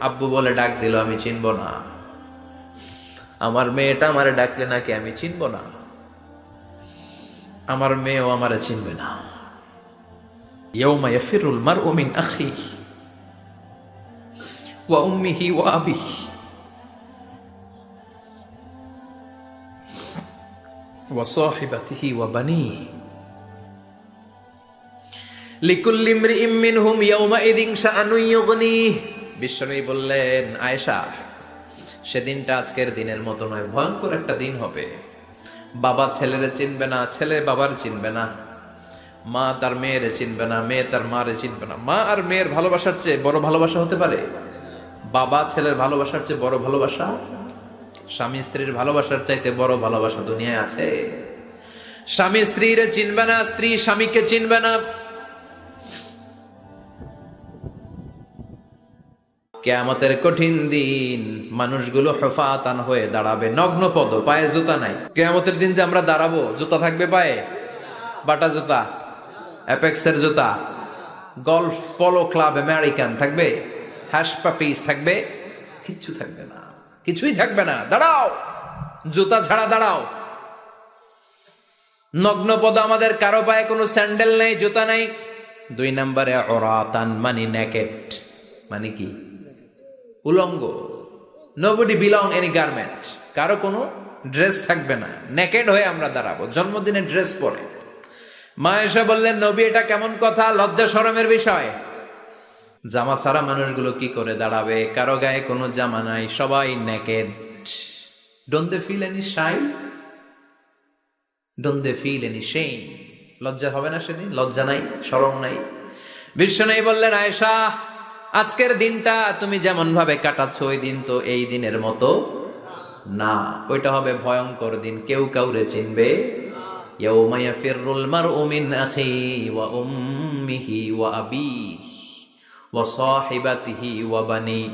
আব্বু বলে ডাক দিল, আমি চিনব না। আমার মেয়েটা আমারে ডাকলে নাকি আমি চিনব না। আমার মেয়েও আমারে চিনবে না। ইয়াউমা ইয়াফিরুল মারউ মিন আখিহি ওয়া উম্মিহি ওয়া আবিহি ওয়া সাহিবাতিহি ওয়া বানিহি লিকুল্লি ইমরিইম মিনহুম ইয়াউমাইযিন শাআনুন ইউগনিহি। বিশ্বনবী বললেন, আয়েশা, সেদিনটা আজকের দিনের মতো নয়, ভয়ঙ্কর একটা দিন হবে। বাবা ছেলেরে চিনবে না, ছেলে বাবার চিনবে না, মা তার মেয়েরে চিনবে না, মেয়ে তার মারে চিনবে না। মা আর মেয়ের ভালোবাসার চেয়ে বড় ভালোবাসা হতে পারে? বাবা ছেলের ভালোবাসার চেয়ে বড় ভালোবাসা? স্বামী স্ত্রীর ভালোবাসার চাইতে বড় ভালোবাসা দুনিয়ায় আছে? স্বামী স্ত্রীরে চিনবে না, স্ত্রী স্বামীকে চিনবে না। কিয়ামতের কঠিন দিন মানুষগুলো হুফাতান হয়ে দাঁড়াবে, নগ্ন পদ, পায়ে জুতা নাই। কিয়ামতের দিন যে আমরা দাঁড়াবো, জুতা থাকবে পায়ে? বাটা জুতা, অ্যাপেক্সের জুতা, গলফ পলো ক্লাব আমেরিকান থাকবে? হ্যাশ পাপিস থাকবে? কিচ্ছু থাকবে না, কিছুই থাকবে না। দাঁড়াও, জুতা ছাড়া দাঁড়াও। নগ্ন পদ, আমাদের কারো পায়ে কোনো স্যান্ডেল নেই, জুতা নেই। 2 নম্বরে অরাতান মানে নেকেড, মানে কি? উলঙ্গ। নোবডি বিলং এনি গার্মেন্ট, কারো কোনো ড্রেস থাকবে না, নেকেড হয়ে আমরা দাঁড়াবো, জন্মদিনে ড্রেস পরে। মা এসে বললেন, নবী এটা কেমন কথা, লজ্জা শরমের বিষয়। জামা ছাড়া মানুষগুলো কি করে দাঁড়াবে? কারো গায়ে কোনো জামা নাই, সবাই naked. Don't they feel any shy? Don't they feel any shame? লজ্জা হবে না সেদিন? লজ্জা নাই, শরম নাই। বিশ্বনবী বললেন, আয়েশা, আজকের দিনটা তুমি যেমন ভাবে কাটাচ্ছ, ওই দিন তো এই দিনের মতো না। ওইটা হবে ভয়ঙ্কর দিন, কেউ কাউরে চিনবে। ইয়াউমা ইয়াফিরুল মারউ মিন আখিহি ওয়া উম্মিহি ওয়া আবিহি ওয়া সাহিবাতিহি ওয়া বানিহি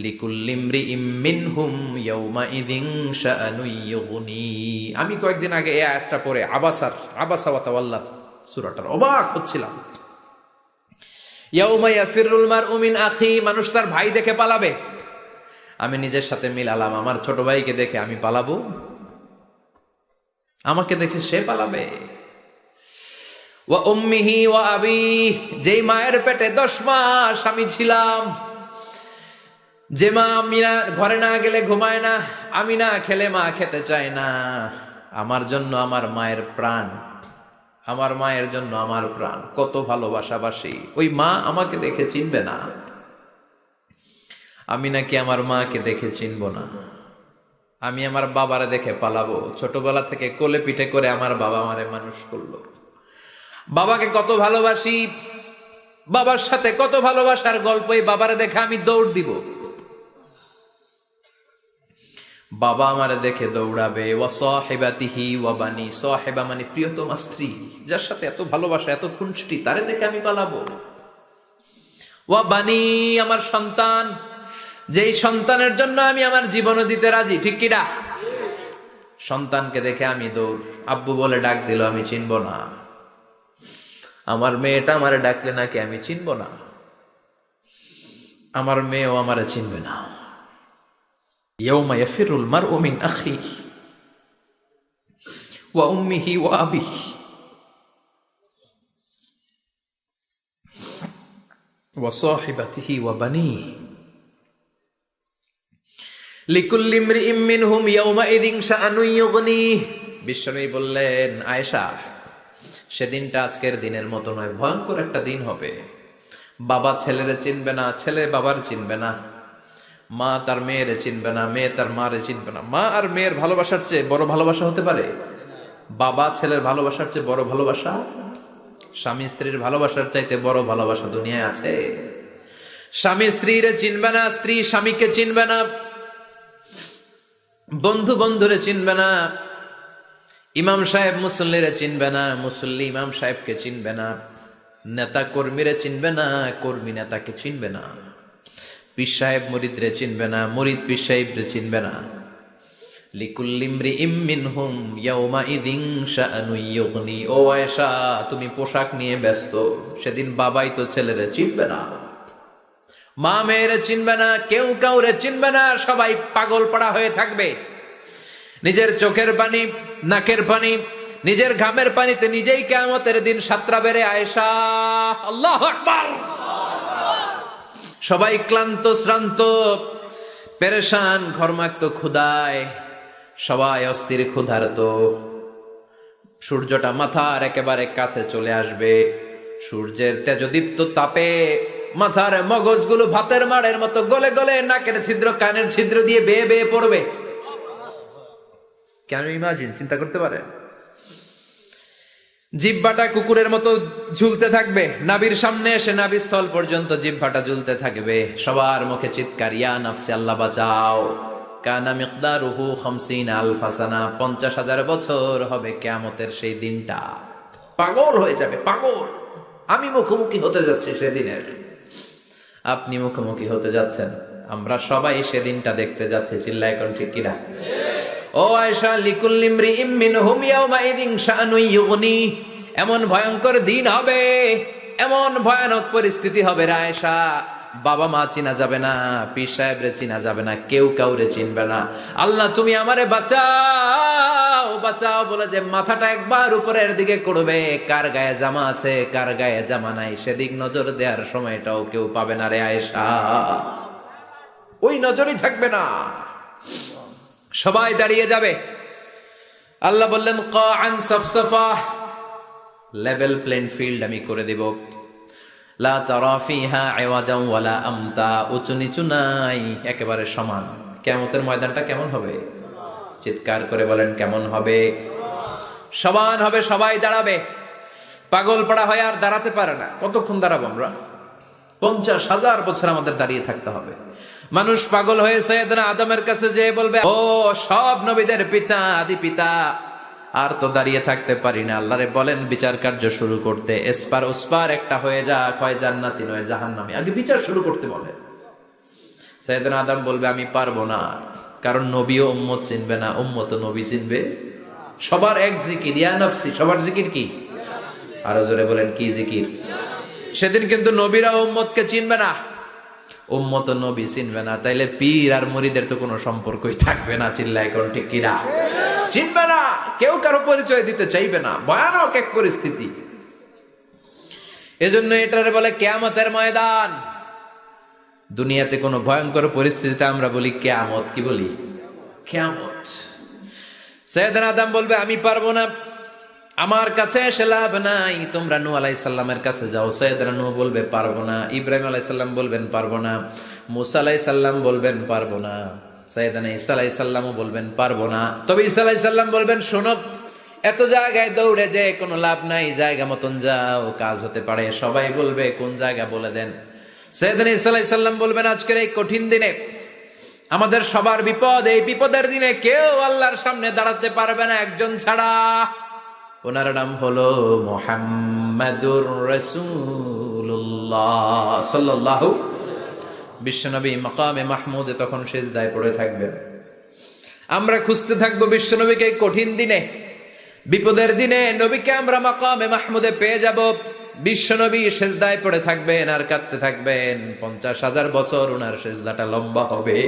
লিকুল্লি ইমরিইম মিনহুম ইয়াউমাইযিন শাআনুন ইউগনিহি। আমি কয়েকদিন আগে এই আয়াতটা পড়ে আবাসা ওয়া তাওয়াল্লা সূরাটার অবাক হচ্ছিলাম। ইয়াউমা ইয়াফিরুল মারউ মিন আখি, মানুষ তার ভাই দেখে পালাবে। আমি নিজের সাথে মিলালাম, আমার ছোট ভাইকে দেখে আমি পালাবো? আমাকে দেখে সে পালাবে? ওয়া উম্মিহি ওয়া আবিহি, যেই মায়ের পেটে 10 মাস আমি ছিলাম, যে মা আমি না ঘরে না গেলে ঘুমায় না, আমি না খেলে মা খেতে চায় না, আমার জন্য আমার মায়ের প্রাণ, আমার মায়ের জন্য আমার প্রাণ, কত ভালোবাসাবাসী। ওই মা আমাকে দেখে চিনবে না, আমি নাকি আমার মাকে দেখে চিনব না। আমি আমার বাবারে দেখে পালাবো। ছোটবেলা থেকে কোলে পিঠে করে আমার বাবা আমারে মানুষ করলো, বাবাকে কত ভালোবাসি, বাবার সাথে কত ভালোবাসার গল্প, এই বাবারে দেখে আমি দৌড় দিব, বাবা আমারে দেখে দৌড়াবে। ওয়া সাহিবাতিহি ওয়া বানি, সাহিবা মানে প্রিয়তমা স্ত্রী, যার সাথে এত ভালোবাসা, এত খুনসুটি, তারে দেখে আমি পালাবো। ওয়া বানি, আমার সন্তান, যেই সন্তানের জন্য আমি আমার জীবনও দিতে রাজি, ঠিক কিনা? সন্তানকে দেখে আমি দৌড়। আব্বু বলে ডাক দিল, আমি চিনব না। আমার মেয়েটা আমারে ডাকলে নাকি আমি চিনব না। আমার মেয়েও আমারে চিনবে না। ইয়াউমা ইয়াফিরুল মারউ মিন আখিহি ওয়া উম্মিহি ওয়া আবিহি ওয়া সাহিবাতিহি ওয়া বানিহি লিকুল্লি ইমরিইম মিনহুম ইয়াউমাইযিন শাআনুন ইউগনিহি। বিশ্বনবী বললেন, আয়েশা, সেদিনটা আজকের দিনের মতো নয়, ভয়ঙ্কর একটা দিন হবে। বাবা ছেলেরে চিনবে না, ছেলে বাবার চিনবে না, মা তার মেয়েরে চিনবে না, মেয়ে তার মারে চিনবে না। মা আর মেয়ের ভালোবাসার চেয়ে বড় ভালোবাসা হতে পারে? বাবা ছেলের ভালোবাসার চেয়ে বড় ভালোবাসা? স্বামী স্ত্রীর ভালোবাসার চাইতে বড় ভালোবাসা দুনিয়ায় আছে? স্বামী স্ত্রীরে চিনবে না, স্ত্রী স্বামীকে চিনবে না, বন্ধু বন্ধুরে চিনবে না, ইমাম সাহেব মুসল্লিরে চিনবে না, মুসল্লি ইমাম সাহেবকে চিনবে না, নেতা কর্মীরে চিনবে না, কর্মী নেতাকে চিনবে না, পীর সাহেব মুরিদরে চিনবে না, মুরিদ পীর সাহেবরে চিনবে না। লিকুল্লি ইমরিইম মিনহুম ইয়াউমাইযিন শাআনুন ইউগনি। ও আয়েশা, তুমি পোশাক নিয়ে ব্যস্ত, সেদিন বাবাই তো ছেলেরে চিনবে না, মা মেয়েরে চিনবে না, কেউ কাউরে চিনবে না, সবাই পাগল পাড়া হয়ে থাকবে। নিজের চোখের পানি, নাকের পানি, নিজের ঘামের পানিতে নিজেই কিয়ামতের দিন সাতরা বেড়ে আয়েশা। আল্লাহু আকবার। সবাই ক্লান্ত শ্রান্ত, পেরেশান, ঘর্মাক্ত ক্ষুধায়, সবাই অস্থির ক্ষুধার্ত। সূর্যটা মাথার একেবারে কাছে চলে আসবে। সূর্যের তেজদীপ্ত তাপে মাথার মগজগুলো ভাতের মাড়ের মতো গলে গলে নাকের ছিদ্র, কানের ছিদ্র দিয়ে বেয়ে বেয়ে পড়বে। কেন ইমাজিন, চিন্তা করতে পারে? জিহ্বাটা কুকুরের মতো ঝুলতে থাকবে, নাভির সামনে এসে নাভিস্থল পর্যন্ত জিহ্বাটা ঝুলতে থাকবে। সবার মুখে চিৎকার, ইয়া নাফসি, আল্লাহ বাঁচাও। কানা মিকদারুহু 50,000 সানা, 50,000 বছর হবে কিয়ামতের সেই দিনটা। পাগল হয়ে যাবে, পাগল। আমি মুখোমুখি হতে যাচ্ছি সেদিনের, আপনি মুখোমুখি হতে যাচ্ছেন, আমরা সবাই সেদিনটা দেখতে যাচ্ছি। চিল্লায় কোন ঠিক কিনা? ও আয়েশা, লিকুল্লি ইমরিইম মিনহুম ইয়াওমাইযিন শাআনুন ইউগনি। এমন ভয়ঙ্কর দিন হবে, এমন ভয়ানক পরিস্থিতি হবে রে আয়েশা, বাবা মা চিনা যাবে না, পীর সাহেবরে চিনা যাবে না, কেউ কাউরে চিনবে না। আল্লাহ তুমি আমারে বাঁচাও, বাঁচাও বলে যে মাথাটা একবার উপরের দিকে করবে, কার গায়ে জামা আছে কার গায়ে জামা নাই সেদিক নজর দেওয়ার সময়টাও কেউ পাবে না রে আয়েশা। ওই নজরই থাকবে না, সবাই দাঁড়িয়ে যাবে। আল্লাহ বললেন কাআন সাফসাফা, লেভেল প্লেন ফিল্ড আমি করে দেব। লা তারা ফিহা আওয়াজান ওয়ালা আমতা, উঁচু নিচু নাই, একেবারে সমান। কিয়ামতের ময়দানটা কেমন হবে? চিৎকার করে বলেন কেমন হবে? সমান হবে, সবাই দাঁড়াবে। পাগল পাড়া হয় আর দাঁড়াতে পারে না। কতক্ষণ দাঁড়াবো আমরা? 50,000 বছর আমাদের দাঁড়িয়ে থাকতে হবে। মানুষ পাগল হয়ে সাইয়েদনা আদমের কাছে যেয়ে বলবে, ও সব নবীদের পিতা, আদি পিতা, আর তো দাঁড়িয়ে থাকতে পারি না, আল্লাহরে বলেন বিচার কার্য শুরু করতে। এসপার ওসপার একটা হয়ে যাক, হয় জান্নাতি নয় জাহান্নামী, আগে বিচার শুরু করতে বলেন। সাইয়েদনা আদম বলবে আমি পারবো না, কারণ নবীও উম্মত চিনবে না, উম্মত নবী চিনবে। সবার এক জিকির, ইয়া নাফসি। সবার জিকির কি? আরো জোরে বলেন কি জিকির? সেদিন কিন্তু নবীরা উম্মতকে চিনবে না, উম্মত নবী চিনবে না, তাইলে পীর আর মুরিদের তো কোনো সম্পর্কই থাকবে না। চিল্লায় কোন ঠিক কিনা? চিনবে না, কেউ কারো পরিচয় দিতে চাইবে না। ভয়ানক এক পরিস্থিতি। এজন্য এটারে বলে কিয়ামতের ময়দান। দুনিয়াতে কোনো ভয়ঙ্কর পরিস্থিতিতে আমরা বলি কিয়ামত, কি বলি? কিয়ামত। সাইয়েদনা আদম বলবে আমি পারবো না, আমার কাছে এসে লাভ নাই, তোমরা নূহ আলাইহিস সালামের কাছে যাও। সাইয়েদনা নূহ বলবে পারবো না, ইব্রাহিম আলাইহিস সালাম বলবেন পারবো না, মুসা আলাইহিস সালাম বলবেন পারবো না, সাইয়েদনা ঈসা আলাইহিস সালামও বলবেন পারবো না। তবে ঈসা আলাইহিস সালাম বলবেন শোনো, এত জায়গায় দৌড়ে যে কোনো লাভ নাই, জায়গা মতন যাও, কাজ হতে পারে। সবাই বলবে কোন জায়গা বলে দেন। সাইয়েদনা ঈসা আলাইহিস সালাম বলবেন আজকের এই কঠিন দিনে আমাদের সবার বিপদ, এই বিপদের দিনে কেউ আল্লাহর সামনে দাঁড়াতে পারবে না একজন ছাড়া। ওনার নাম হলো মুহাম্মাদুর রাসূলুল্লাহ সাল্লাল্লাহু। বিশ্বনবী মাকামে মাহমুদে তখন সিজদায় পড়ে থাকবেন। আমরা খুঁজতে থাকবো বিশ্বনবীকে এই কঠিন দিনে, বিপদের দিনে নবীকে আমরা মাকামে মাহমুদে পেয়ে যাব। বিশ্বনবী সিজদায় পড়ে থাকবেন আর কাঁদতে থাকবেন। 50,000 বছর ওনার সিজদাটা লম্বা হবে।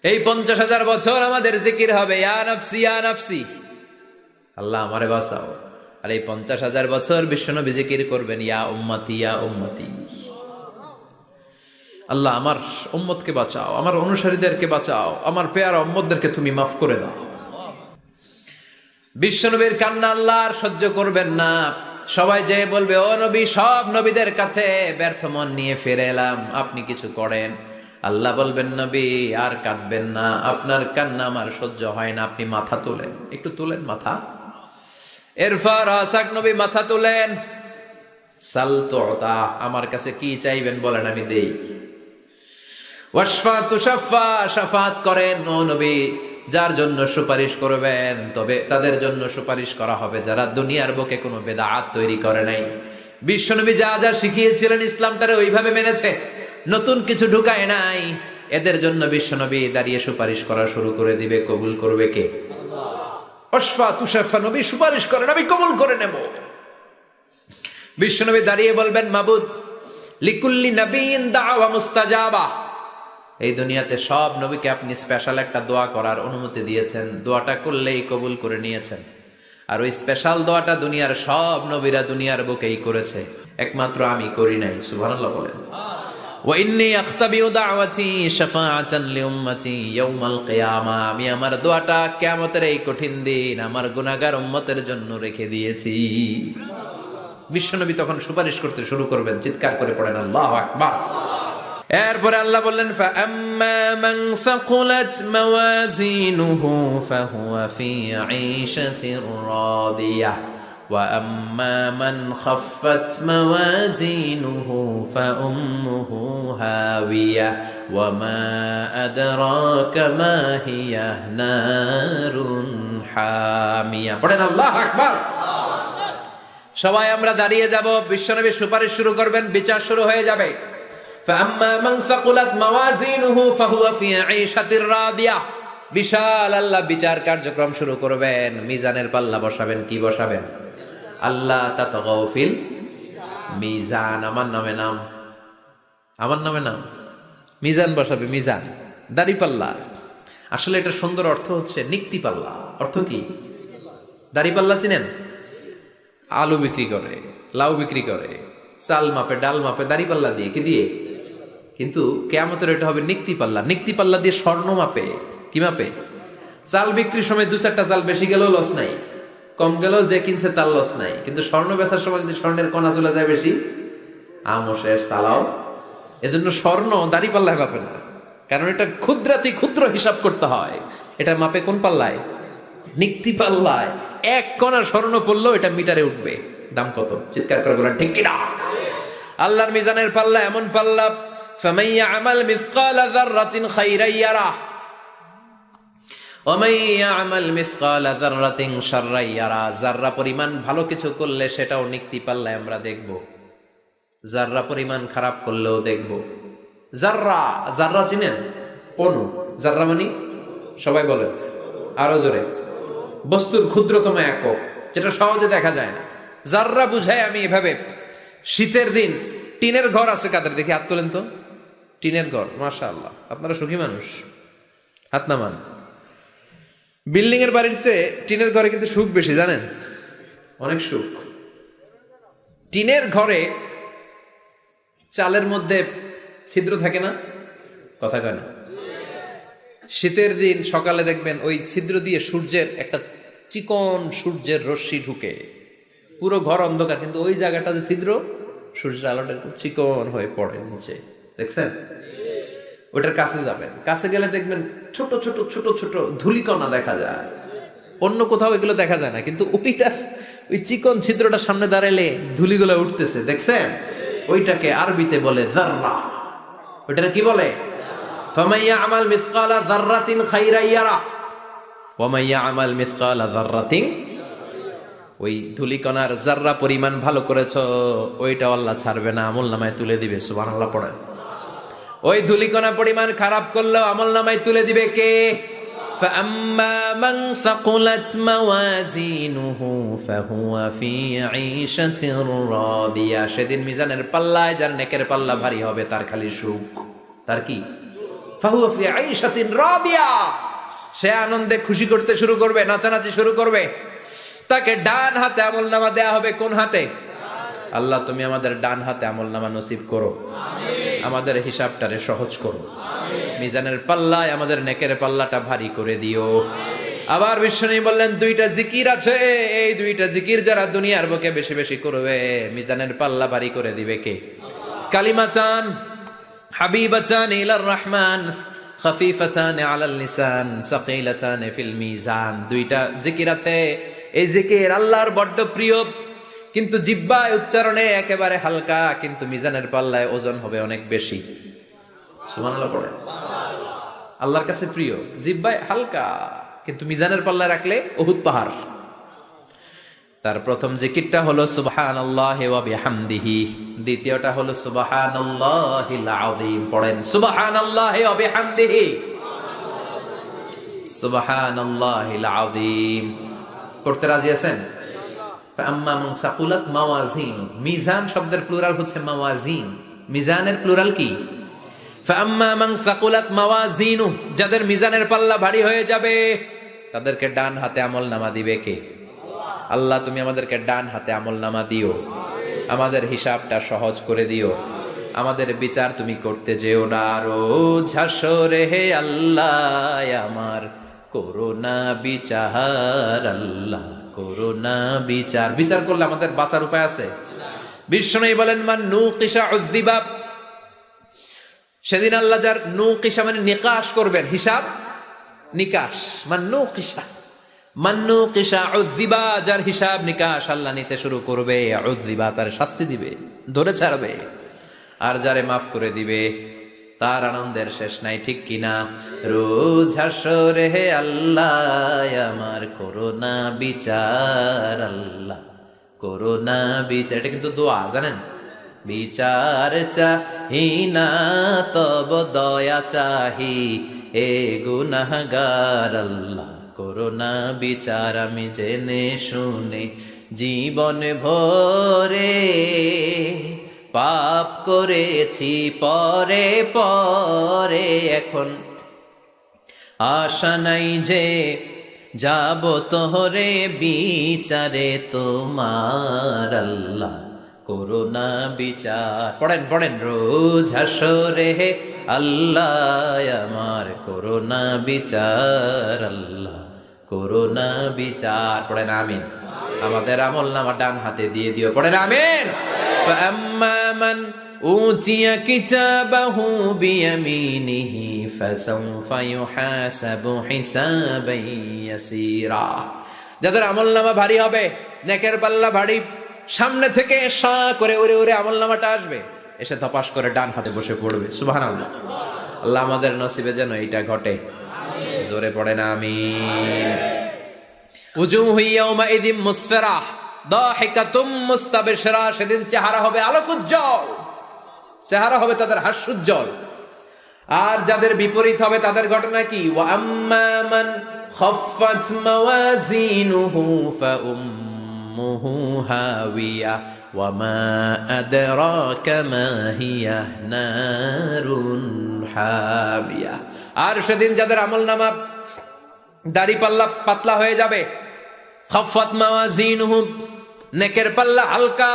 এই 50,000 বছর আমাদের জিকির হবে ইয়া নাফসি ইয়া নাফসি, আল্লাহ আমারে বাঁচাও। আর এই 50,000 বছর বিশ্বনবী জিকির করবেন ইয়া উম্মতি ইয়া উম্মতি, আল্লাহ আমার উম্মতকে বাঁচাও, আমার অনুসারীদেরকে বাঁচাও, আমার পেয়ারা উম্মতদেরকে তুমি মাফ করে দাও। বিশ্বনবীর কান্না আল্লাহ আর সহ্য করবেন না। সবাই যে বলবে ও নবী, সব নবীদের কাছে ব্যর্থ মন নিয়ে ফিরে এলাম, আপনি কিছু করেন। আল্লাহ বলবেন নবী আর কাঁদবেন না, আপনার কান্না আমার সহ্য হয় না, আপনি মাথা তোলেন, একটু তোলেন মাথা। এরপর আসাক নবী মাথা তোলেন। সাল তুতা, আমার কাছে কি চাইবেন বলেন আমি দেই। ওয়াশফা তুশাফা, শাফাত করেন ও নবী, যার জন্য সুপারিশ করবেন তবে তাদের জন্য সুপারিশ করা হবে যারা দুনিয়ার বুকে কোনো বেদাত তৈরি করে নাই। বিশ্বনবী যা যা শিখিয়েছিলেন ইসলামটারে ওইভাবে মেনেছে, নতুন কিছু ঢুকায় নাই। এদের জন্য বিশ্বনবী দাঁড়িয়ে সুপারিশ করা শুরু করে দিবে। কবুল করবে কে? ওয়াশফা তুশাফা, নবী সুপারিশ করেন, আমি কবুল করে নেব। বিশ্বনবী দাঁড়িয়ে বলবেন মাবুদ, লিকুল্লি নবিয়্যিন দাওয়া মুস্তাজাবা। এই দুনিয়াতে সব নবীকে আপনি স্পেশাল একটা দোয়া করার অনুমতি দিয়েছেন, দোয়াটা করলেই কবুল করে নিয়েছেন। আর ওই স্পেশাল দোয়াটা দুনিয়ার সব নবীরা দুনিয়ার বুকেই করেছে, একমাত্র আমি করি নাই। সুবহানাল্লাহ বলেন। ওয়া ইন্নী আখতাবিউ দাওয়াতি শাফাআতান লিউম্মতি ইয়াউমাল কিয়ামা। আমি আমার দোয়াটা কিয়ামতের এই কঠিন দিন আমার গুনাহগার উম্মতের জন্য রেখে দিয়েছি। বিশ্বনবী তখন সুপারিশ করতে শুরু করবেন, চিৎকার করে পড়েন আল্লাহু আকবার। এরপরে আল্লাহ বললেন, ফাআম্মা মান সাকুলাত মাওয়াজিনুহু ফাহুয়া ফি ঈশাতির রাদিয়াহ ওয়া আম্মা মান খাফফাত মাওয়াজিনুহু ফাউম্মুহু হাওিয়া ওয়া মা আদরাকা মা হিয়া নারুন হামিয়া। পড়েন আল্লাহু আকবার। সবাই আমরা দাঁড়িয়ে যাব, বিশ্বনবী সুপারিশ শুরু করবেন, বিচার শুরু হয়ে যাবে। فأما من ثقلت موازينه فهو في عيشة راضية। বিশাল আল্লাহ বিচার কার্যক্রম শুরু করবেন, মিজানের পাল্লা বসাবেন। কি বসাবেন? আল্লাহ তাতগাউ ফিল মিজান। আমার নামে নাম মিজান বসাবে, মিজান দাড়ি পাল্লা। আসলে এটা সুন্দর অর্থ হচ্ছে নিক্তি পাল্লা। অর্থ কি? দাড়ি পাল্লা চিনেন? আলু বিক্রি করে, লাউ বিক্রি করে, চাল মাপে, ডাল মাপে, দাড়ি পাল্লা দিয়ে। কি দিয়ে? কিন্তু কিয়ামতের এটা হবে নিক্তি পাল্লা। নিক্তি পাল্লা দিয়ে স্বর্ণ মাপে। কি মাপে? চাল বিক্রির সময় 2-4টা চাল বেশি গেলেও লস নাই, কম গেলেও যে কিনছে তার লস নাই। কিন্তু স্বর্ণ বেচার সময় যদি স্বর্ণের কণা চলে যায় বেশি, আমও শেষ, চালাও। এজন্য স্বর্ণ দাড়ি পাল্লায় মাপে না, কারণ এটা ক্ষুদ্রাতি ক্ষুদ্র হিসাব করতে হয়। এটা মাপে কোন পাল্লায়? নিক্তি পাল্লায়। 1 কণা স্বর্ণ পড়লেও এটা মিটারে উঠবে। দাম কত? চিৎকার করে বলেন ঠিক কিনা? আল্লাহর মিজানের পাল্লা এমন পাল্লা, ফামান ইয়ামাল মিসকালা যাররাতিন খাইরান ইয়ারা ওয়া মান ইয়ামাল মিসকালা যাররাতিন শাররান ইয়ারা। যাররা পরিমাণ ভালো কিছু করলে সেটাও নিক্তি পাল্লায় আমরা দেখব, যাররা পরিমাণ খারাপ করলেও দেখব। যাররা চিনেন? পনু। যাররা মানে সবাই বলেন আরো জোরে, বস্তুর ক্ষুদ্রতম একক, যেটা সহজে দেখা যায় না। যাররা বুঝাই আমি এভাবে, শীতের দিন টিনের ঘর আছে কাদের? দেখি হাত তোলেন তো। টিনের ঘর, মাশাআল্লাহ, আপনারা সুখী মানুষ, হাত নামান। বিল্ডিং এর বাড়ির চেয়ে টিনের ঘরে কিন্তু সুখ বেশি, জানেন? অনেক সুখ। টিনের ঘরে চালের মধ্যে ছিদ্র থাকে না? কথা কয় না? শীতের দিন সকালে দেখবেন ওই ছিদ্র দিয়ে সূর্যের একটা চিকন সূর্যের রশ্মি ঢুকে, পুরো ঘর অন্ধকার, কিন্তু ওই জায়গাটাতে ছিদ্র, সূর্যের আলোটা খুব চিকন হয়ে পড়ে নিচে, দেখছেন? ওটার কাছে যাবেন, কাছে গেলে দেখবেন ছোট ছোট ছোট ছোট ধূলিকণা দেখা যায়। অন্য কোথাও এগুলো দেখা যায় না, কিন্তু ওইটা, ওই চিকন ছিদ্রটা সামনে দাঁড়ালে ধূলিগুলো উঠতেছে, দেখছেন? ওইটাকে আরবিতে বলে যাররা। ওইটা কি বলে? ফামান ইয়ামাল মিসকালা যাররাতিন খাইরান ইয়ারা ওয়া মান ইয়ামাল মিসকালা যাররাতিন। ওই ধূলিকণার যাররা পরিমাণ ভালো করেছো, ওইটা আল্লাহ ছাড়বে না, আমলনামায় তুলে দিবে। সুবহানাল্লাহ পড়েন। ওই ধূলিকণা পরিমাণ খারাপ করলেও আমলনামায় তুলে দিবে কে? فأما من ثقلت موازينه فهو في عيشة راضية। সেদিন মিজানের পাল্লায় যার নেকের পাল্লা ভারী হবে তার খালি সুখ। তার কি? فهو في عيشة راضية। সে আনন্দে খুশি করতে শুরু করবে, নাচানাচি শুরু করবে। তাকে ডান হাতে আমলনামা দেয়া হবে। কোন হাতে? আল্লাহ তুমি আমাদের ডান হাতে আমলনামা নসিব করো, আমাদের হিসাবটারে সহজ করো, মিজানের পাল্লায় আমাদের নেকের পাল্লাটা ভারী করে দিও। আবার বিশ্বনবী বললেন 2টা জিকির আছে, এই 2টা জিকির যারা দুনিয়ার বুকে বেশি বেশি করবে মিজানের পাল্লা ভারী করে দিবে কে? কালিমাতান হাবিবাতান ইলার রহমান খাফিফাতান আলাল লিসান সাকিলাতান ফিল মিজান। 2টা জিকির আছে, এই জিকির আল্লাহর বড্ড প্রিয়, কিন্তু জিহ্বায় উচ্চারণে একেবারে হালকা, কিন্তু মিজানের পাল্লায় ওজন হবে অনেক বেশি। সুবহানাল্লাহ পড়ে। আল্লাহর কাছে প্রিয়, জিহ্বায় হালকা, কিন্তু মিজানের পাল্লায় রাখলে উহুদ পাহাড়। তার প্রথম জিকিরটা হলো সুবহানাল্লাহি ওয়া বিহামদিহি, দ্বিতীয়টা হলো সুবহানাল্লাহিল আযীম। পড়েন সুবহানাল্লাহি ওয়া বিহামদিহি, সুবহানাল্লাহিল আযীম। পড়তে রাজি আছেন? ফাআম্মা মান সাকুলাত মাওয়াজিন। মিজান শব্দের প্লুরাল হচ্ছে মাওয়াজিন। মিজানের প্লুরাল কি? ফাআম্মা মান সাকুলাত মাওয়াজিনু, যাদের মিজানের পাল্লা ভারী হয়ে যাবে তাদেরকে ডান হাতে আমলনামা দিবে কে? আল্লাহ তুমি আমাদেরকে ডান হাতে আমলনামা দিও, আমাদের হিসাবটা সহজ করে দিও, আমাদের বিচার তুমি করতে যেও না রোজ হাসরে হে আল্লাহ আমার করোনা বিচার, আল্লাহ করোনা বিচার। বিচার করলে আমাদের বাঁচার উপায় আছে? বিষ্ণু বলেন মান নুকিশা উযযিবা, সেদিন আল্লাহ যার নুকিশা মানে নিকাশ করবেন, হিসাব নিকাশ, মান নুকিশা উযযিবা, যার হিসাব নিকাশ আল্লাহ নিতে শুরু করবে, উযযিবা তার শাস্তি দিবে, ধরে ছাড়বে। আর যারে মাফ করে দিবে তার আনন্দের শেষ নাই, ঠিক কিনা? রোজ হাসরে হে আল্লাহ আমার করোনা বিচার, আল্লাহ করোনা বিচার। এটা কিন্তু দোয়া, জানেন? বিচার চাহি না তব দয়া চাহি হে গুনাহগার, আল্লাহ করোনা বিচার। আমি জেনে শুনে জীবন ভরে পাপ করেছি পরে পরে, এখন আশা নাই যে যাব তোহরে বিচারে তোমার, আল্লাহ করোনা বিচার। পড়েন পড়েন, রোজ হাসরে হে আল্লাহ আমার করোনা বিচার, আল্লাহ করোনা বিচার। পড়েন আমিন। আমাদের আমলনামা ডান হাতে দিয়ে দিও, পড়েন আমিন। فأما من أوتي كتابه بيمينه فسوف يحاسب حسابا يسيرا, যাদের আমলনামা ভারী হবে, নেকের পাল্লা ভারী, সামনে থেকে সা করে উড়ে উড়ে আমলনামাটা আসবে, এসে ধপাস করে ডান হাতে বসে পড়বে। সুবহানাল্লাহ। আল্লাহ আমাদের নসিবে যেন এটা ঘটে, জোরে পড়েন আমিন। উজুহু ইয়াউমাইযিন মুসফিরাহ দাহিকাতুম মুস্তাবশিরা, সেদিন চেহারা হবে আলোকোজ্জ্বল, চেহারা হবে তাদের হাস্যোজ্জ্বল। আর যাদের বিপরীত হবে তাদের ঘটনা কি? ওয়া আম্মা মান খাফফাত মাওয়াজিনুহু ফাউম্মুহু হাওিয়া ওয়া মা আদরাকা মা হিয়া নারুন হামিয়া। আর সেদিন যাদের আমলনামা দাড়ি পাল্লা পাতলা হয়ে যাবে, খাফফাত মাওয়াজিনুহু নেকের পাল্লা হালকা,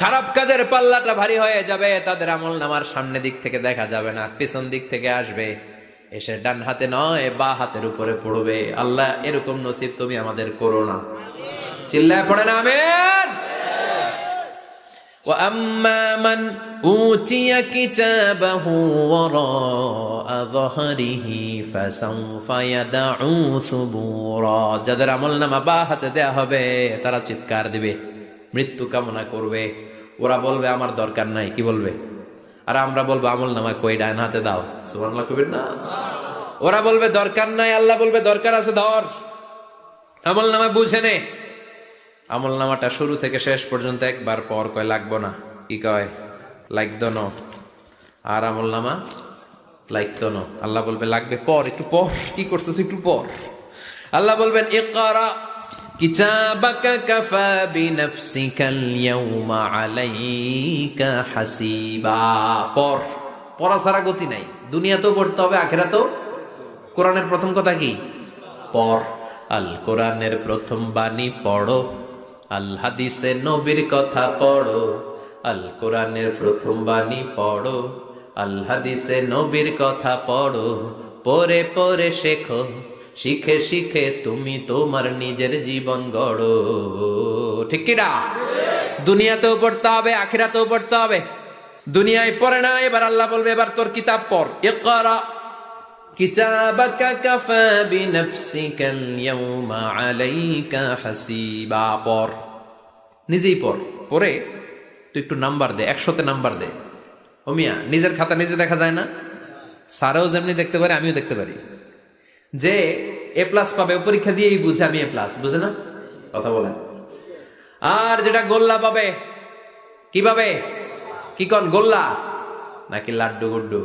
খারাপ কাজের পাল্লাটা ভারী হয়ে যাবে, তাদের আমলনামার সামনে দিক থেকে দেখা যাবে না, পিছন দিক থেকে আসবে, এসে ডান হাতে নয় বা হাতের উপরে পড়বে। আল্লাহ এরকম নসিব তুমি আমাদের করো না। চিল্লায় পড়েন আমিন। ওয়া আম্মা মান উতিয়া কিতাবাহু ওয়ারাআ যাহরিহি ফাসাউফা ইয়াদউ সুবুরা, যাদের আমলনামা বা হাতে দেয়া হবে তারা চিৎকার দিবে, মৃত্যু কামনা করবে। ওরা বলবে আমার দরকার নাই, কি বলবে? আর আমরা বলবো আমলনামা কই, ডান হাতে দাও। সুবহানাল্লাহ কইবেন না? ওরা বলবে দরকার নাই, আল্লাহ বলবে দরকার আছে, ধর আমলনামা বুঝে নে। আমলনামাটা শুরু থেকে শেষ পর্যন্ত একবার পর কয় লাগবো না, কি কয়? লাগতো না। আর আমলনামা লাগতো না, আল্লাহ বলবে লাগবে পর, একটু পর, কি করছিস একটু পর। আল্লাহ বলবেন ইকরা কিতাবাকা কাফা বিনাফসিকাল ইয়াউমা আলাইকা হাসিবা, পর। পড়া ছাড়া গতি নাই, দুনিয়াতেও পড়তে হবে, আখিরাতেও। কোরআনের প্রথম কথা কি? পড়। আল কোরআনের প্রথম বাণী পড়ো, আল হাদিসে নবীর কথা পড়ো। আল কোরআনের প্রথম বাণী পড়ো, আল হাদিসে নবীর কথা পড়ো। পড়ে পড়ে শেখো, শিখে শিখে তুমি তোমার নিজের জীবন গড়ো। ঠিক কি না? দুনিয়াতেও পড়তে হবে, আখিরাতেও পড়তে হবে। দুনিয়ায় পড়ে না, এবার আল্লাহ বলবে এবার তোর কিতাব পড়। ইকরা কিতাবাকা কাফা বিনাফসিকাল ইয়াউমা আলাইকা হাসিবা, পড়, নিজেই পড়। পড়ে তুই একটু নাম্বার দে, 100তে নাম্বার দে। ও মিয়া, নিজের খাতা নিজে দেখা যায় না? স্যারও যেমনি দেখতে পারে, আমিও দেখতে পারি। যে এ প্লাস পাবে ও পরীক্ষা দিয়েই বুঝে আমি এ প্লাস, বুঝে না? কথা বলেন। আর যেটা গোল্লা পাবে, কি পাবে? কি কন, গোল্লা নাকি লাড্ডু গুড্ডু?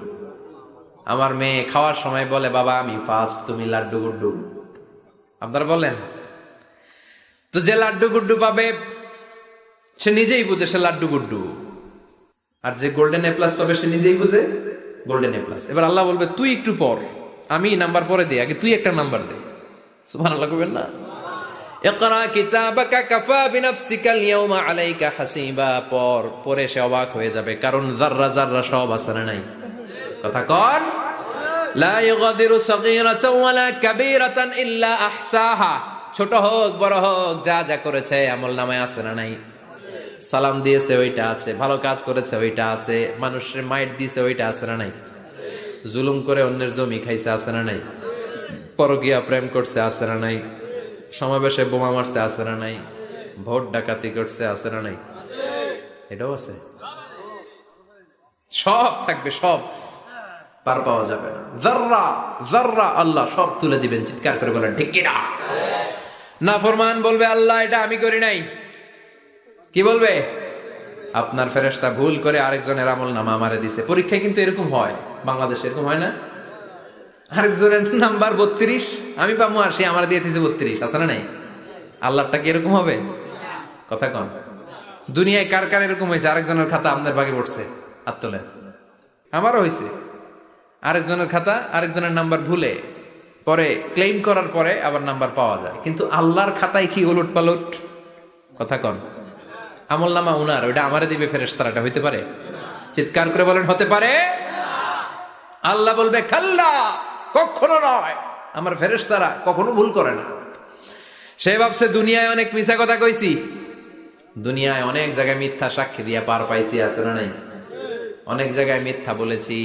আমার মেয়ে খাওয়ার সময় বলে বাবা আমি ফার্স্ট, তুমি লাড্ডু গুড্ডু। আপনারা বলেন তো, যে লাড্ডু গুড্ডু পাবে সে নিজেই বুঝে সে লাড্ডু গুড্ডু। আর যে গোল্ডেন এ প্লাস পাবে সে নিজেই বুঝে গোল্ডেন এ প্লাস। এবার আল্লাহ বলবে তুই একটু পর, আমি নাম্বার পরে দে, আগে তুই একটা নাম্বার দে। সুবহানাল্লাহ কইবেন না? ইকরা কিতাবাকা কাফা বিনাফসিকাল ইয়াউমা আলাইকা হাসিবা, পরে সে অবাক হয়ে যাবে, কারণ যাররা যাররা সব আছে না নাই? কথা কন। লা ইগাদিরু সাগীরাতান ওয়ালা কাবীরাতান ইল্লা আহসাহা, ছোট হোক বড় হোক যা যা করেছে আমলনামায় আছে না নাই? সালাম দিয়েছে ওইটা আছে, ভালো কাজ করেছে ওইটা আছে, মানুষের মাইট দিয়েছে ওইটা আছে না নাই? জুলুম করে অন্যের জমি খাইছে আছে না নাই? পরকীয়া প্রেম করছে আছে না নাই? সমাবেশে বোমা মারছে আছে না নাই? ভোট ডাকাতি করছে আছে না নাই? এটাও আছে, সব থাকবে, সব পার পাওয়া যাবে না। যাররা যাররা আল্লাহ সব তুলে দিবেন, চিৎকার করে বলেন ঠিক কিনা? নাফরমান বলবে আল্লাহ এটা আমি করি নাই। কি বলবে? আপনার ফেরেশতা ভুল করে আরেকজনের আমলনামা আমারে দিছে। পরীক্ষায় কিন্তু এরকম হয়, বাংলাদেশে এরকম হয় না? আরেকজনের নাম্বার 32, আমি পাবো 80, আমার দিয়ে দিয়েছে 32, আছে না নাই? আল্লাহটা কি এরকম হবে? কথা কন। দুনিয়ায় কার কার এরকম হয়েছে আরেকজনের খাতা আপনার ভাগে পড়ছে? হাত তোলেন। আমারও হয়েছে, আরেকজনের খাতা আরেকজনের নাম্বার ভুলে পরে ক্লেম করার পরে আবার নাম্বার পাওয়া যায়, কিন্তু আল্লাহর খাতায় কি ওলট পালট? কথা কন। আমলনামা উনার, ওইটা আমারে দিবে ফেরেশতারা, এটা হইতে পারে? চিৎকার করে বলেন হতে পারে? আল্লাহ বলবে খাল্লা, কখনো নয়, আমার ফেরেশতারা কখনো ভুল করে না। সে ভাবছে দুনিয়ায় অনেক মিছা কথা কইছি, দুনিয়ায় অনেক জায়গায় মিথ্যা সাক্ষী দিয়া পার পাইছি, আছে না নাই? অনেক জায়গায় মিথ্যা বলেছি,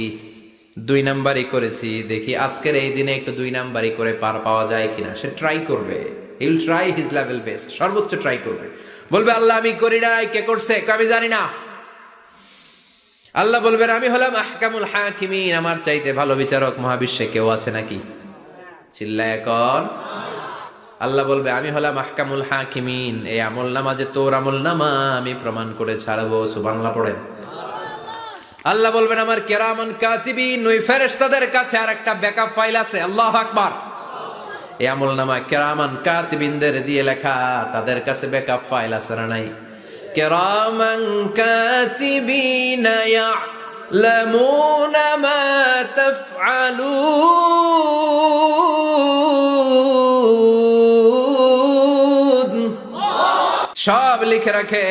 2 নাম্বারই করেছি, দেখি আজকের এই দিনে একটু 2 নাম্বারই করে পার পাওয়া যায় কিনা। সে ট্রাই করবে, he will try his level best, সর্বোচ্চ ট্রাই করবে। বলবে আল্লাহ আমি করি নাই, কে করছে? আমি জানি না। আল্লাহ বলবেন আমি হলাম আহকামুল হাকিমিন, আমার চাইতে ভালো বিচারক মহাবিশ্বে কেউ আছে নাকি? চিল্লায় এখন। আল্লাহ বলবে আমি হলাম আহকামুল হাকিমিন, এই আমলনামা যে তোর আমলনামা আমি প্রমাণ করে ছাড়বো। সুবহানাল্লাহ পড়েন। আল্লাহ বলবেন আমার কিরামান কাতিবিন, ওই ফেরেশতাদের কাছে আর একটা ব্যাকআপ ফাইল আছে। আল্লাহু আকবার। এই আমলনামা কিরামান কাতিবিনদের দিয়ে লেখা, তাদের কাছে ব্যাকআপ ফাইল আছে না নাই? কিরামান কাতিবিনা ইয়ালামুনা মা তাফআলুন, সব লিখে রাখে।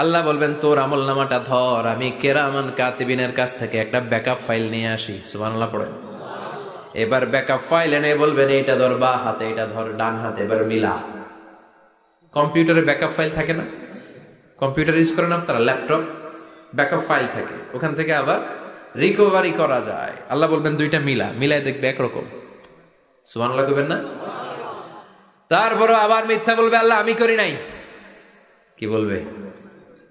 আল্লাহ বলবেন তোর আমলনামাটা ধর, আমি কিরামান কাতিবিনের কাছ থেকে একটা ব্যাকআপ ফাইল নিয়ে আসি। সুবহানাল্লাহ পড়েন। এবার ব্যাকআপ ফাইল এনে বলবেন এইটা ধর বা হাতে, এটা ধর ডান হাতে, এবার মিলা। কম্পিউটারে ব্যাকআপ ফাইল থাকে না? কম্পিউটার ইউজ করেন আপনারা, ল্যাপটপ, ব্যাকআপ ফাইল থাকে, ওখান থেকে আবার রিকভারি করা যায়। আল্লাহ বলবেন দুইটা মিলা, মিলাই দেখবে একরকম। সুবহানাল্লাহ কইবেন না? তারপরে আবার মিথ্যা বলবে আল্লাহ আমি করি নাই। কি বলবে?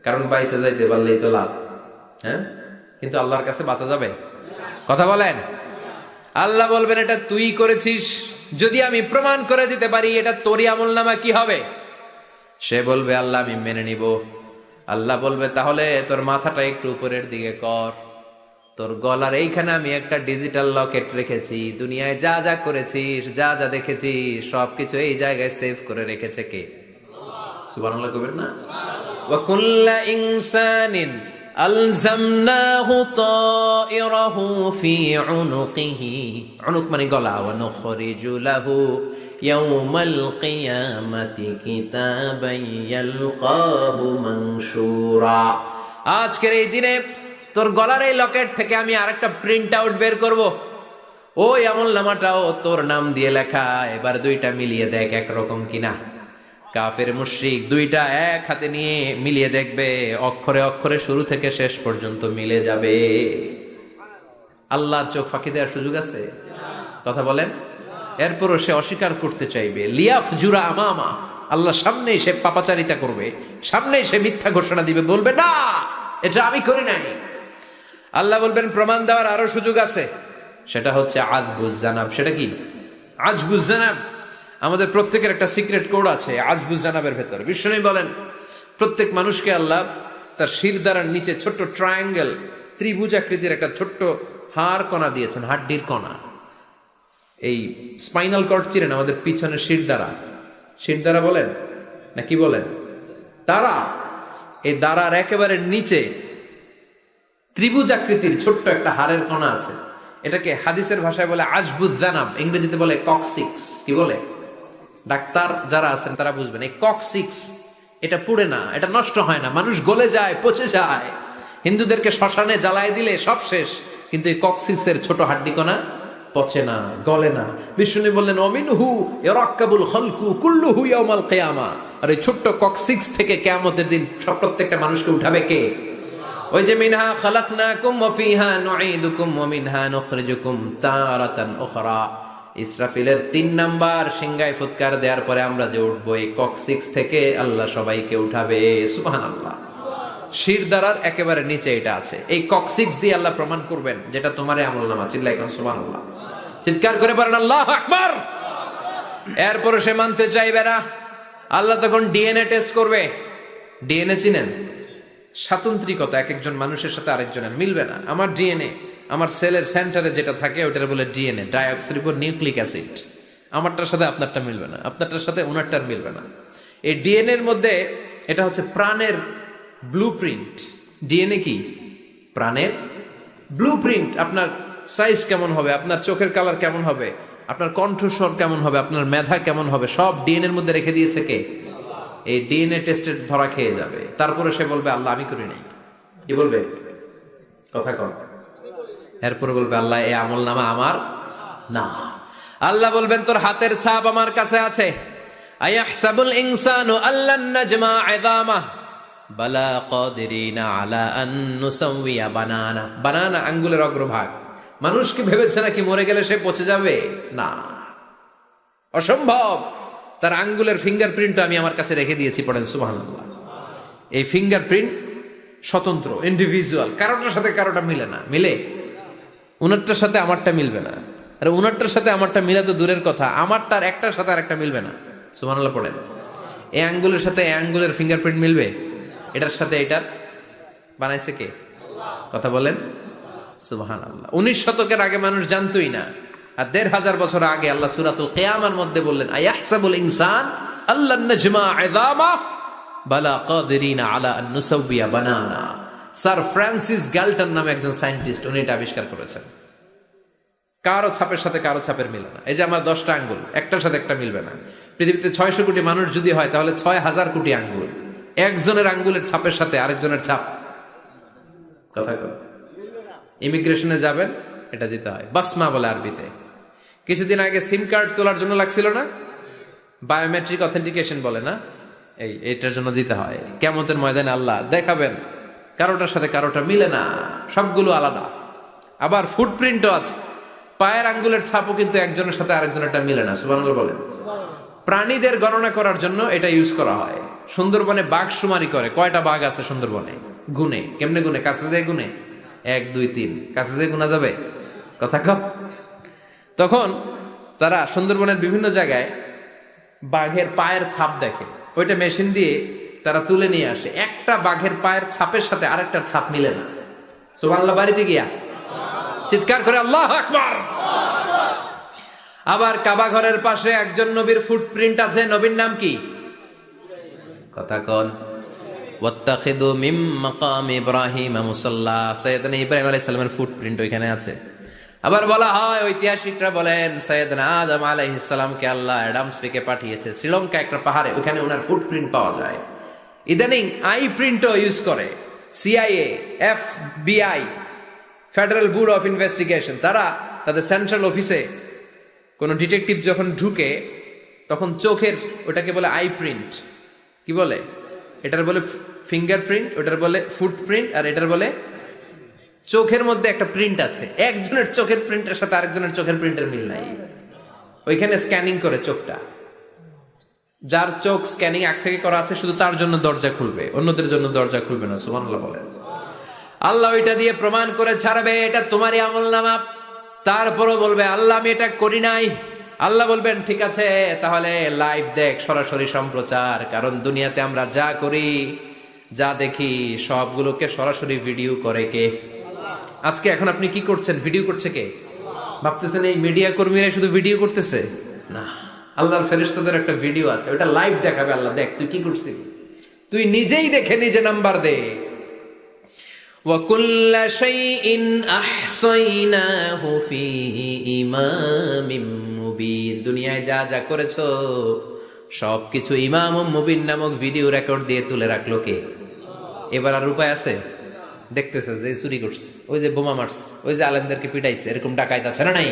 কারণ বাইসে যাইতে পারলেই তো লাভ, হ্যাঁ? কিন্তু আল্লাহর কাছে বাঁচা যাবে? কথা বলেন। আল্লাহ বলবেন এটা তুই করেছিস, যদি আমি প্রমাণ করে দিতে পারি এটা তোরই আমলনামা, কি হবে? সে বলবে আল্লাহ আমি মেনে নিব। আল্লাহ বলবে তাহলে তোর মাথাটা একটু উপরের দিকে কর, তোর গলার এইখানে আমি একটা ডিজিটাল লকেট রেখেছি, দুনিয়ায় যা যা করেছিস, যা যা দেখেছিস সবকিছু এই জায়গায় সেভ করে রেখেছে কে? সুবহানাল্লাহ কইবেন না? ওয়া কুল্লা ইনসানিন আলজামনাহু তায়রাহু ফি উনুকিহি, উনুক মানে গলা, ওয়া নুখরিজু লাহু ইয়াউমাল কিয়ামাতি কিতাবান ইয়ালকাহু মানশুরা। আজকের এই দিনে তোর গলার এই লকেট থেকে আমি আরেকটা প্রিন্ট আউট বের করব, ওই আমলনামাটাও তোর নাম দিয়ে লেখা। এবার দুইটা মিলিয়ে দেখ একরকম কিনা। কাফের মুশরিক দুইটা এক হাতে নিয়ে মিলিয়ে দেখবে, অক্ষরে অক্ষরে শুরু থেকে শেষ পর্যন্ত মিলে যাবে। আল্লাহর চোখ ফাঁকি দেওয়ার সুযোগ আছে? কথা বলেন। এরপরও সে অস্বীকার করতে চাইবে। লিয়াফ জুরা আমামা, আল্লাহ সামনেই সে পাপাচারিতা করবে, সামনেই সে মিথ্যা ঘোষণা দিবে, বলবে না এটা আমি করি নাই। আল্লাহ বলবেন প্রমাণ দেওয়ার আরো সুযোগ আছে, সেটা হচ্ছে আজবুজ জানাব। সেটা কি? আজবুজ জানাব। আমাদের প্রত্যেকের একটা সিক্রেট কোড আছে আজবুজ জানাবের ভেতর। বিষ্ণু বলেন প্রত্যেক মানুষকে আল্লাহ তার শিরদাঁড়ার নিচে ছোট্ট ট্রায়াঙ্গেল, ত্রিভুজ আকৃতির একটা ছোট্ট হাড় কণা দিয়েছেন, হাড্ডির কণা। এই স্পাইনাল কর্ড চিনেন, আমাদের পিছনে শিরদাঁড়া, শিরদাঁড়া বলেন না কি বলেন? তারা, এই দাঁড়ার একেবারে নিচে ত্রিভুজ আকৃতির ছোট্ট একটা হাড়ের কণা আছে, এটাকে হাদিসের ভাষায় বলে আজবুজ জানাব, ইংরেজিতে বলে ককসিক্স। কি বলে? ডাক্তার যারা আছেন তারা বুঝবেন। এই ককসিক্স এটা পুড়ে না, এটা নষ্ট হয় না, মানুষ গলে যায়, পচে যায়। হিন্দুদেরকে শ্মশানে জ্বালায় দিলে সব শেষ, কিন্তু এই ককসিক্সের ছোট হাড্ডি কণা পচে না, গলে না। বিষ্ণু বললেন অমিনহু ইয়ারাক্কাবুল খালকু কুল্লুহু ইয়াউমাল কিয়ামা। আর এই ছোট্ট ককসিক্স থেকে কিয়ামতের দিন সব প্রত্যেকটা মানুষকে উঠাবে কে? ওই যে মিনহা খালাকনাকুম ওয়া ফিহা নুঈদুকুম ওয়া মিনহা নুখরিজুকুম তারাতান উখরা। ইসরাফিলের 3 নাম্বার সিংগায় ফুৎকার দেওয়ার পরে আমরা যে উঠবো, এই ককসিক্স থেকে আল্লাহ সবাইকে উঠাবে। সুবহানাল্লাহ। শিরদাঁড়ার একেবারে নিচে এটা আছে। এই ককসিক্স দিয়ে আল্লাহ প্রমাণ করবেন যেটা তোমার আমলনামা। চিল্লায় কোন সুবহানাল্লাহ, চিৎকার করে বলেন আল্লাহু আকবার। এরপরে সে মানতে চাইবে না। আল্লাহ তখন ডিএনএ টেস্ট করবে। ডিএনএ চিনেন? স্বাতন্ত্রিকতা, এক একজন মানুষের সাথে আরেকজনের মিলবে না। আমার ডিএনএ, আমার সেলের সেন্টারে যেটা থাকে ওটার বলে ডিএনএ, ডাইঅক্সিরিবোনিউক্লিক অ্যাসিড। আমারটার সাথে আপনারটা মিলবে না, আপনারটার সাথে ওনারটার মিলবে না। এই ডিএনএর মধ্যে এটা হচ্ছে প্রাণের ব্লুপ্রিন্ট। ডিএনএ কি? প্রাণের ব্লুপ্রিন্ট। আপনার সাইজ কেমন হবে, আপনার চোখের কালার কেমন হবে, আপনার কণ্ঠস্বর কেমন হবে, আপনার মেধা কেমন হবে, সব ডিএনএর মধ্যে রেখে দিয়েছে কে? এই ডিএনএ টেস্টের ধরা খেয়ে যাবে। তারপরে সে বলবে আল্লাহ আমি করি নাই। কি বলবে? কথা কম। এরপরে বলবে আল্লাহ এই আমল নামা আমার না। আল্লাহ বলবেন তোর হাতের ছাপ আমার কাছে আছে। আয়াহসাবুল ইনসানু আল্লান নাজমা ইযামা বালা কাদিরিনা আলা আন নুসাউইয়া বানানা। বানানা আঙ্গুলের অগ্রভাগ। মানুষ কি ভেবেছে নাকি মরে গেলে সে পচে যাবে? না, অসম্ভব। তার আঙ্গুলের ফিঙ্গারপ্রিন্ট আমি আমার কাছে রেখে দিয়েছি। পড়েন সুবহানাল্লাহ। এই ফিঙ্গারপ্রিন্ট স্বতন্ত্র, ইন্ডিভিজুয়াল, কারোটার সাথে কারোটা মিলে না। মিলে? উনারটার সাথে আমারটা মিলবে না। আর উনারটার সাথে আমারটা মিলে তো দূরের কথা, আমারটার একটার সাথে আরেকটা মিলবে না। সুবহানাল্লাহ পড়েন। এই আঙ্গুলের সাথে এই আঙ্গুলের ফিঙ্গারপ্রিন্ট মিলবে? এটার সাথে এটার বানাইছে কে? কথা বলেন সুবহানাল্লাহ। 19 শতকের আগে মানুষ জানতোই না। আর 1500 বছর আগে আল্লাহ সূরাতুল কিয়ামার মধ্যে বললেন আয়াহসাবুল ইনসান আল্লান নাজমা ইযামা বালা কাদিরিনা আলা আন নুসাউইয়া বানানা। স্যার ফ্রান্সিস গ্যালটন নামে একজন সায়েন্টিস্ট, উনি এটা আবিষ্কার করেছেন। কারো ছাপের সাথে কারো ছাপের মিলে না। এই যে আমার 10টা আঙ্গুল, একটার সাথে একটা মিলবে না। পৃথিবীতে 600 কোটি মানুষ যদি হয় তাহলে 6000 কোটি আঙ্গুল। একজনের আঙ্গুলের ছাপের সাথে আরেকজনের ছাপ, কথা কর। ইমিগ্রেশনে যাবেন, এটা দিতে হয়, বাসমা বলে আরবিতে। কিছুদিন আগে সিম কার্ড তোলার জন্য লাগছিল না, বায়োমেট্রিক অথেন্টিকেশন বলে না, এইটার জন্য দিতে হয়। কিয়ামতের ময়দানে আল্লাহ দেখাবেন কারোটার সাথে কারোটা মিলে না, সবগুলো আলাদা। আবার ফুটপ্রিন্টও আছে, পায়ের আঙ্গুলের ছাপও কিন্তু একজনের সাথে আরেকজনেরটা মিলে না। সুবহানাল্লাহ বলেন। প্রাণীদের গণনা করার জন্য এটা ইউজ করা হয়। সুন্দরবনে বাঘ শুমারি করে, কয়টা বাঘ আছে সুন্দরবনে গুনে। কেমনে গুনে? কাছে যায় গুনে, 1 2 3, কাছে যায় গুনা যাবে? কথা কম। তখন তারা সুন্দরবনের বিভিন্ন জায়গায় বাঘের পায়ের ছাপ দেখে, ওইটা মেশিন দিয়ে তারা তুলে নিয়ে আসে। একটা বাঘের পায়ের ছাপের সাথে আরেকটার ছাপ মিলে না। সুবহানাল্লাহ। বাড়িতে গিয়া চিৎকার করে আল্লাহু আকবার। আবার কাবা ঘরের পাশে একজন নবীর ফুটপ্রিন্ট আছে। নবীর নাম কি? কথা কন। ওয়াত্তাখিদু মিম মাকাম ইব্রাহিম মুসাল্লা। সাইয়েদনা ইব্রাহিম আলাইহিস সালামের ফুটপ্রিন্ট ওইখানে আছে। আবার বলা হয়, ঐতিহাসিকরা বলেন সাইয়েদনা আদম আলাইহিস সালামকে আল্লাহ অ্যাডামস পেকে পাঠিয়েছে শ্রীলঙ্কা একটা পাহাড়ে, ওখানে ওনার ফুটপ্রিন্ট পাওয়া যায়। ইদানিং আই প্রিন্টও ইউজ করে CIA, FBI, federal bureau of investigation. তারা তাদের সেন্ট্রাল অফিসে কোন ডিটেকটিভ যখন ঢুকে তখন চোখের, ওটাকে বলে আই প্রিন্ট। কি বলে? এটার বলে ফিঙ্গারপ্রিন্ট, ওটার বলে ফুটপ্রিন্ট, আর এটার বলে চোখের মধ্যে একটা প্রিন্ট আছে। একজনের চোখের প্রিন্টের সাথে আরেকজনের চোখের প্রিন্টের মিল নাই। ওইখানে স্ক্যানিং করে চোখটা। যার চোখ স্ক্যানিং আগ থেকে করা আছে শুধু তার জন্য দরজা খুলবে, অন্যদের জন্য দরজা খুলবে না। সুবহানাল্লাহ বলেন। আল্লাহ ওইটা দিয়ে প্রমাণ করে ছাড়বে এটা তোমারই আমলনামা। তারপরও বলবে আল্লাহ আমি এটা করি নাই। আল্লাহ বলবেন ঠিক আছে, তাহলে লাইভ দেখ, সরাসরি সম্প্রচার। কারণ দুনিয়াতে আমরা যা করি, যা দেখি, সবগুলোকে সরাসরি ভিডিও করে কে? আজকে এখন আপনি কি করছেন? ভিডিও করছে কে? ভাবতেছেন এই মিডিয়া কর্মীরা শুধু ভিডিও করতেছে? না, আল্লাহর ফেরেশতাদের একটা ভিডিও আছে, ওটা লাইভ দেখাবে। আল্লাহ দেখ তুই কি করছিস, তুই নিজেই দেখে নিজে নাম্বার দে। وكل شيء أحصيناه في إمام مبين দুনিয়ায় যা যা করেছো সবকিছু ইমাম মুবিন নামক ভিডিও রেকর্ড দিয়ে তুলে রাখলো কে? এবার আর উপায় আছে? দেখতেছে যে চুরি করছে, ওই যে বোমা মারছে, ওই যে আলেমদেরকে পিটাইছে, এরকম ডাকাইত আছে না নাই?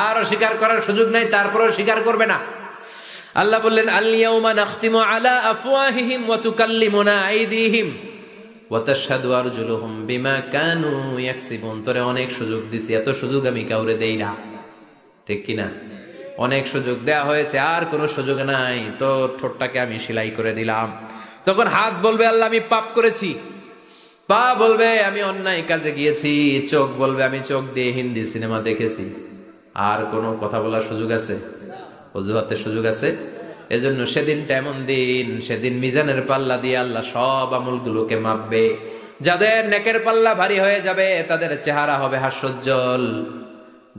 আর স্বীকার করার সুযোগ নাই, তারপরেও স্বীকার করবে না। আল্লাহ বললেন আল ইয়াউমা নাখতিমু আলা আফওয়াহিহিম ওয়া তুকাল্লিমুনা আইদিহিম ওয়া তাশহাদু আরজুলুহুম বিমা কানু ইয়াকসিবুন। তোরে অনেক সুযোগ দিছি, এত সুযোগ আমি কাউরে দেই না, ঠিক কিনা? অনেক সুযোগ দেয়া হয়েছে, আর কোনো সুযোগ নাই, তোর ঠোঁটটাকে আমি সেলাই করে দিলাম। তখন হাত বলবে আল্লাহ আমি পাপ করেছি, পা বলবে আমি অন্যায় কাজে গিয়েছি, চোখ বলবে আমি চোখ দিয়ে হিন্দি সিনেমা দেখেছি। আর কোনো কথা বলার সুযোগ আছে? অজুহাতের সুযোগ আছে? এজন্য সেদিনটা এমন দিন, সেদিন মিজানের পাল্লা দিয়ে আল্লাহ সব আমলগুলোকে মাপবে। যাদের নেকের পাল্লা ভারী হয়ে যাবে তাদের চেহারা হবে হাস্যোজ্জ্বল,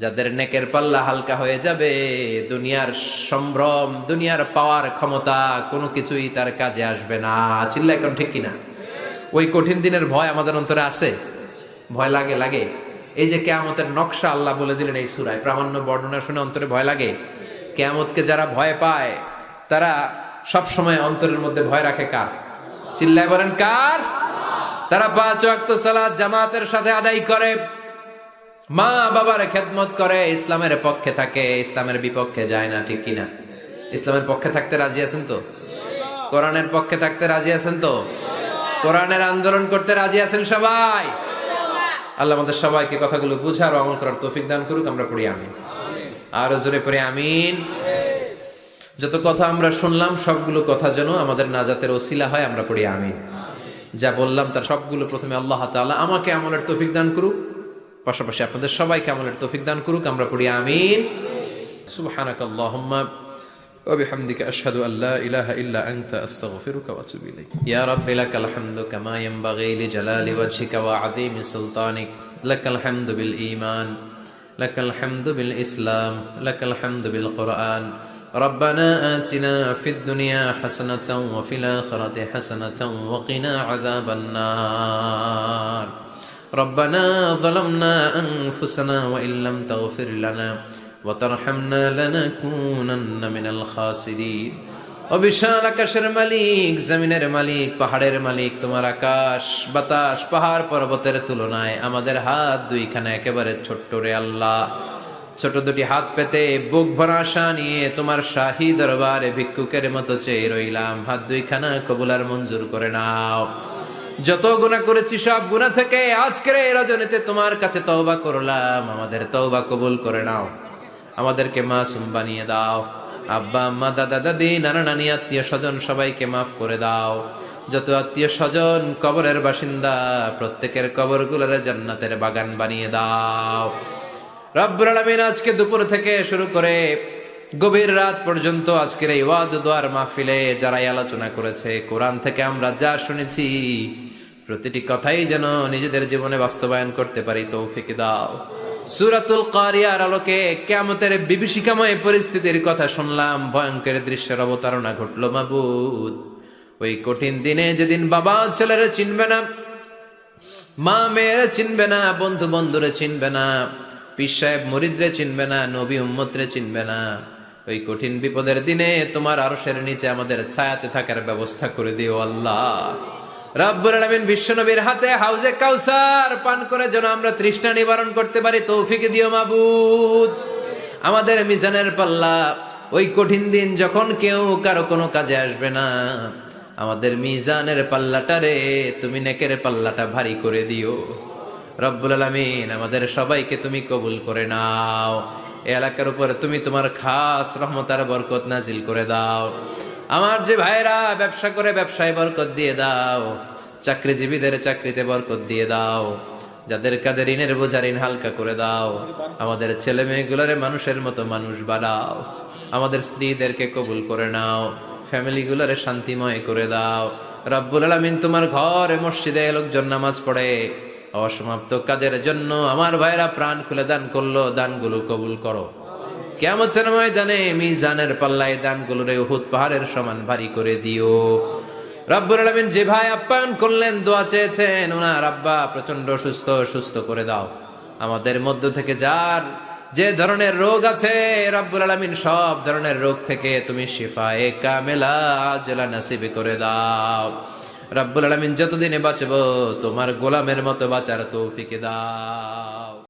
যাদের নেকের পাল্লা হালকা হয়ে যাবে দুনিয়ার সম্ভ্রম, দুনিয়ার পাওয়ার ক্ষমতা কোনো কিছুই তার কাজে আসবে না। চিল্লা এখন ঠিক কিনা? ওই কঠিন দিনের ভয় আমাদের অন্তরে আছে? ভয় লাগে? লাগে। এই যে কিয়ামতের নকশা আল্লাহ বলে দিলেন এই সূরায়, প্রামাণ্য বর্ণনা শুনে অন্তরে ভয় লাগে? কিয়ামতকে যারা ভয় পায় তারা সব সময় অন্তরের মধ্যে ভয় রাখে কার? চিল্লায় বলেন কার? তারা 5 ওয়াক্ত সালাত জামাতের সাথে আদায় করে, মা বাবার খেদমত করে, ইসলামের পক্ষে থাকে, ইসলামের বিপক্ষে যায় না, ঠিক কিনা? ইসলামের পক্ষে থাকতে রাজি আছেন তো? কোরআনের পক্ষে থাকতে রাজি আছেন তো? কোরআনের আন্দোলন করতে রাজি আছেন সবাই? আল্লাহ আমাদের সবাইকে কথাগুলো বুঝার ও আমল করার তৌফিক দান করুক। আমরা পড়ি আমিন। আর জোরে পড়ি আমিন। যত কথা আমরা শুনলাম সবগুলো কথা যেন আমাদের নাজাতের ওসিলা হয়, আমরা পড়ি আমিন। যা বললাম তার সবগুলো প্রথমে আল্লাহ তাআলা আমাকে আমলের তৌফিক দান করুক, পাশাপাশি আপনাদের সবাইকে আমলের তৌফিক দান করুক। আমরা পড়ি আমিন। সুবহানাকাল্লাহুম্মা ওয়া বিহামদিকা আশহাদু আল্লা ইলাহা ইল্লা আনতা আস্তাগফিরুকা ওয়া আতুবু ইলাইক। ইয়া রাব্বি লাকাল হামদু কামা ইয়ানবাগি লিজালালি ওয়াজহিকা ওয়া আযীমি সুলতানিক। লাকাল হামদু বিল ঈমান, লাকাল হামদু বিল ইসলাম, লাকাল হামদু বিল কুরআন। ربنا آتنا في الدنيا حسنة وفي الآخرة حسنة وقنا عذاب النار. ربنا ظلمنا أنفسنا وإن لم تغفر لنا وترحمنا لنكونن من الخاسرين. অবিশাল আকাশের মালিক, জমিনের মালিক, পাহাড়ের মালিক, তোমার আকাশ বাতাস পাহাড় পর্বতের তুলনায় আমাদের হাত দুইখানা একেবারে ছোট্ট রে আল্লাহ। ছোট দুটি হাত পেতে বুক ভরা আশা নিয়ে তোমার শাহী দরবারে ভিক্ষুকের মতো চেয়ে রইলাম। হাত দুইখানা কবুল আর মঞ্জুর করে নাও। যত গুনাহ করেছি সব গুনাহ থেকে আজকের এই রজনীতে তোমার কাছে তওবা করলাম, আমাদের তওবা কবুল করে নাও। আমাদেরকে মাসুম বানিয়ে দাও। আব্বা আম্মা দাদা দাদি নানা নানি আত্মীয় স্বজন সবাইকে মাফ করে দাও। যত আত্মীয় স্বজন কবরের বাসিন্দা প্রত্যেকের কবরগুলোরে জান্নাতের বাগান বানিয়ে দাও। রব্বুল আলামিন আজকে দুপুর থেকে শুরু করে গভীর রাত পর্যন্ত আজকের এই ওয়াজ ও দোয়ার মাহফিলে যারাই আলোচনা করেছে, কোরআন থেকে আমরা যা শুনেছি প্রতিটি কথাই যেন নিজেদের জীবনে বাস্তবায়ন করতে পারি তৌফিক দাও। সূরাতুল কারিয়ার আলোকে কিয়ামতের বিভীষিকাময় পরিস্থিতির কথা শুনলাম, ভয়ঙ্কর দৃশ্যের অবতারণা ঘটলো মাবুদ। ওই কঠিন দিনে যেদিন বাবা ছেলেরে চিনবে না, মা মেয়েরে চিনবে না, বন্ধু বন্ধুরে চিনবে না, পীর সাহেব মুরিদরে চিনবে না, নবী উম্মতরে চিনবে না, ওই কঠিন বিপদের দিনে তোমার আরশের নিচে আমাদের ছায়াতে থাকার ব্যবস্থা করে দিও আল্লাহ। রব্বুল আলামিন বিশ্বনবীর হাতে হাউজে কাউসার পান করে যেন আমরা তৃষ্ণা নিবারণ করতে পারি তৌফিক দিও মাবুদ। আমাদের মিজানের পাল্লা ওই কঠিন দিন যখন কেউ কারো কোনো কাজে আসবে না, আমাদের মিজানের পাল্লাটারে তুমি নেকের পাল্লাটা ভারী করে দিও রব্বুল আলামিন। আমাদের সবাইকে তুমি কবুল করে নাও। এই এলাকার উপরে তুমি তোমার খাস রহমত আর বরকত নাজিল করে দাও। আমার যে ভাইরা ব্যবসা করে ব্যবসায় বরকত দিয়ে দাও, চাকরিজীবীদের চাকরিতে বরকত দিয়ে দাও, যাদের কাঁধে ঋণের বোঝা ঋণ হালকা করে দাও। আমাদের ছেলে মেয়েগুলোরে মানুষের মতো মানুষ বানাও। আমাদের স্ত্রীদেরকে কবুল করে নাও, ফ্যামিলিগুলোরে শান্তিময় করে দাও রব্বুল আলামিন। তোমার ঘরে মসজিদে লোকজন নামাজ পড়ে, অসমাপ্ত কাজের জন্য আমার ভাইরা প্রাণ খুলে দান করলো, দানগুলো কবুল করো। কিয়ামতের ময়দানে মিজানের পাল্লায় দানগুলোরে উহুদ পাহাড়ের সমান ভারী করে দিও। রব্বুল আলামিন যে ভাই আপ্যায়ন করলেন, দোয়া চেয়েছেন, ওনার আব্বা প্রচন্ড সুস্থ করে দাও। আমাদের মধ্য থেকে যার যে ধরনের রোগ আছে, রব্বুল আলামিন সব ধরনের রোগ থেকে তুমি শিফায়ে কামেলা আজলা নসিব করে দাও। রব্বুল আলামিন যতদিনে বাঁচবো তোমার গোলামের মতো বাঁচার তৌফিক দাও।